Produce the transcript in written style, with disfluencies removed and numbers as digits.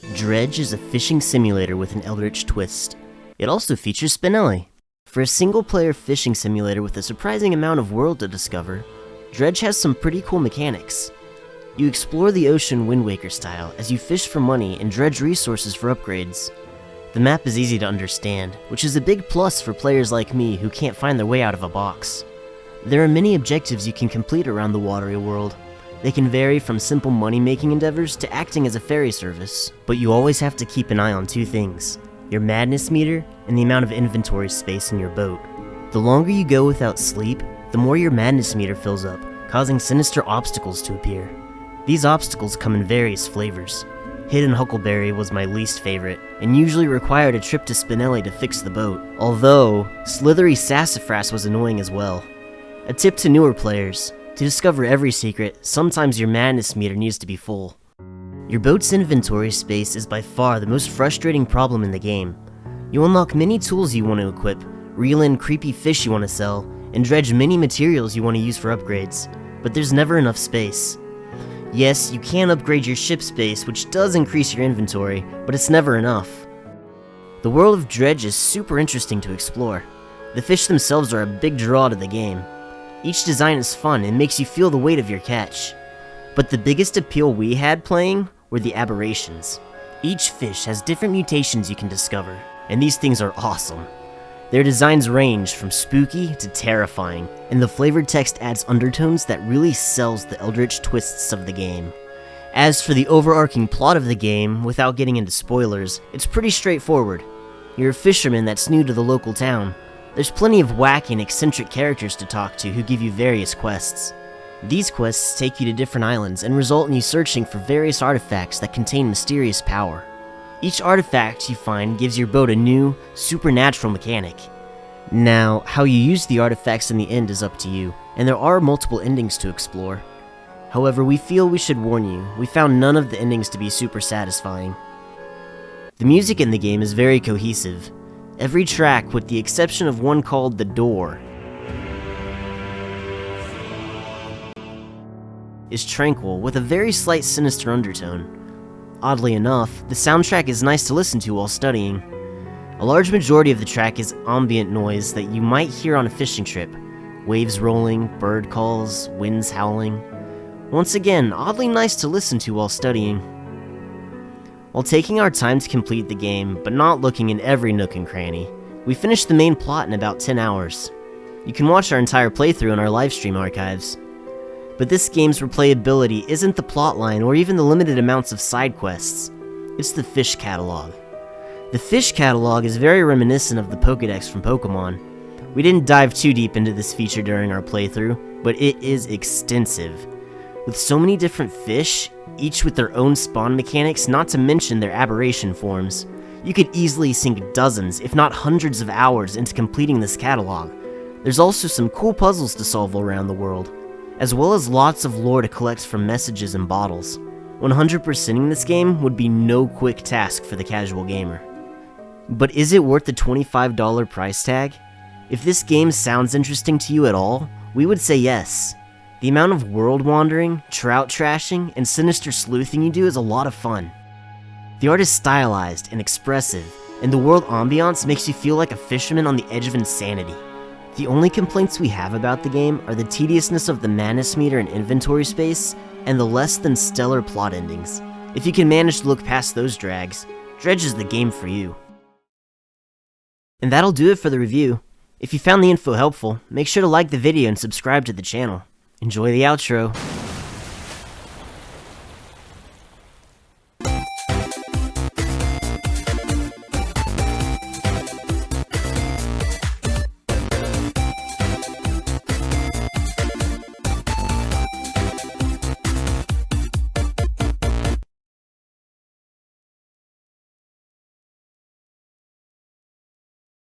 Dredge is a fishing simulator with an eldritch twist. It also features Spinelli. For a single-player fishing simulator with a surprising amount of world to discover, Dredge has some pretty cool mechanics. You explore the ocean Wind Waker style as you fish for money and dredge resources for upgrades. The map is easy to understand, which is a big plus for players like me who can't find their way out of a box. There are many objectives you can complete around the watery world. They can vary from simple money-making endeavors to acting as a ferry service, but you always have to keep an eye on two things: your madness meter and the amount of inventory space in your boat. The longer you go without sleep, the more your madness meter fills up, causing sinister obstacles to appear. These obstacles come in various flavors. Hidden Huckleberry was my least favorite, and usually required a trip to Spinelli to fix the boat, although Slithery Sassafras was annoying as well. A tip to newer players: to discover every secret, sometimes your madness meter needs to be full. Your boat's inventory space is by far the most frustrating problem in the game. You unlock many tools you want to equip, reel in creepy fish you want to sell, and dredge many materials you want to use for upgrades, but there's never enough space. Yes, you can upgrade your ship space, which does increase your inventory, but it's never enough. The world of Dredge is super interesting to explore. The fish themselves are a big draw to the game. Each design is fun and makes you feel the weight of your catch. But the biggest appeal we had playing were the aberrations. Each fish has different mutations you can discover, and these things are awesome. Their designs range from spooky to terrifying, and the flavored text adds undertones that really sells the eldritch twists of the game. As for the overarching plot of the game, without getting into spoilers, it's pretty straightforward. You're a fisherman that's new to the local town. There's plenty of wacky and eccentric characters to talk to who give you various quests. These quests take you to different islands and result in you searching for various artifacts that contain mysterious power. Each artifact you find gives your boat a new, supernatural mechanic. Now, how you use the artifacts in the end is up to you, and there are multiple endings to explore. However, we feel we should warn you, we found none of the endings to be super satisfying. The music in the game is very cohesive. Every track, with the exception of one called The Door, is tranquil with a very slight sinister undertone. Oddly enough, the soundtrack is nice to listen to while studying. A large majority of the track is ambient noise that you might hear on a fishing trip. Waves rolling, bird calls, winds howling. Once again, oddly nice to listen to while studying. While taking our time to complete the game, but not looking in every nook and cranny, we finished the main plot in about 10 hours. You can watch our entire playthrough in our livestream archives. But this game's replayability isn't the plotline or even the limited amounts of side quests. It's the fish catalog. The fish catalog is very reminiscent of the Pokédex from Pokemon. We didn't dive too deep into this feature during our playthrough, but it is extensive. With so many different fish, each with their own spawn mechanics, not to mention their aberration forms, you could easily sink dozens, if not hundreds of hours into completing this catalog. There's also some cool puzzles to solve around the world, as well as lots of lore to collect from messages and bottles. 100%ing this game would be no quick task for the casual gamer. But is it worth the $25 price tag? If this game sounds interesting to you at all, we would say yes. The amount of world wandering, trout trashing, and sinister sleuthing you do is a lot of fun. The art is stylized and expressive, and the world ambiance makes you feel like a fisherman on the edge of insanity. The only complaints we have about the game are the tediousness of the madness meter and inventory space, and the less than stellar plot endings. If you can manage to look past those drags, Dredge is the game for you. And that'll do it for the review. If you found the info helpful, make sure to like the video and subscribe to the channel. Enjoy the outro.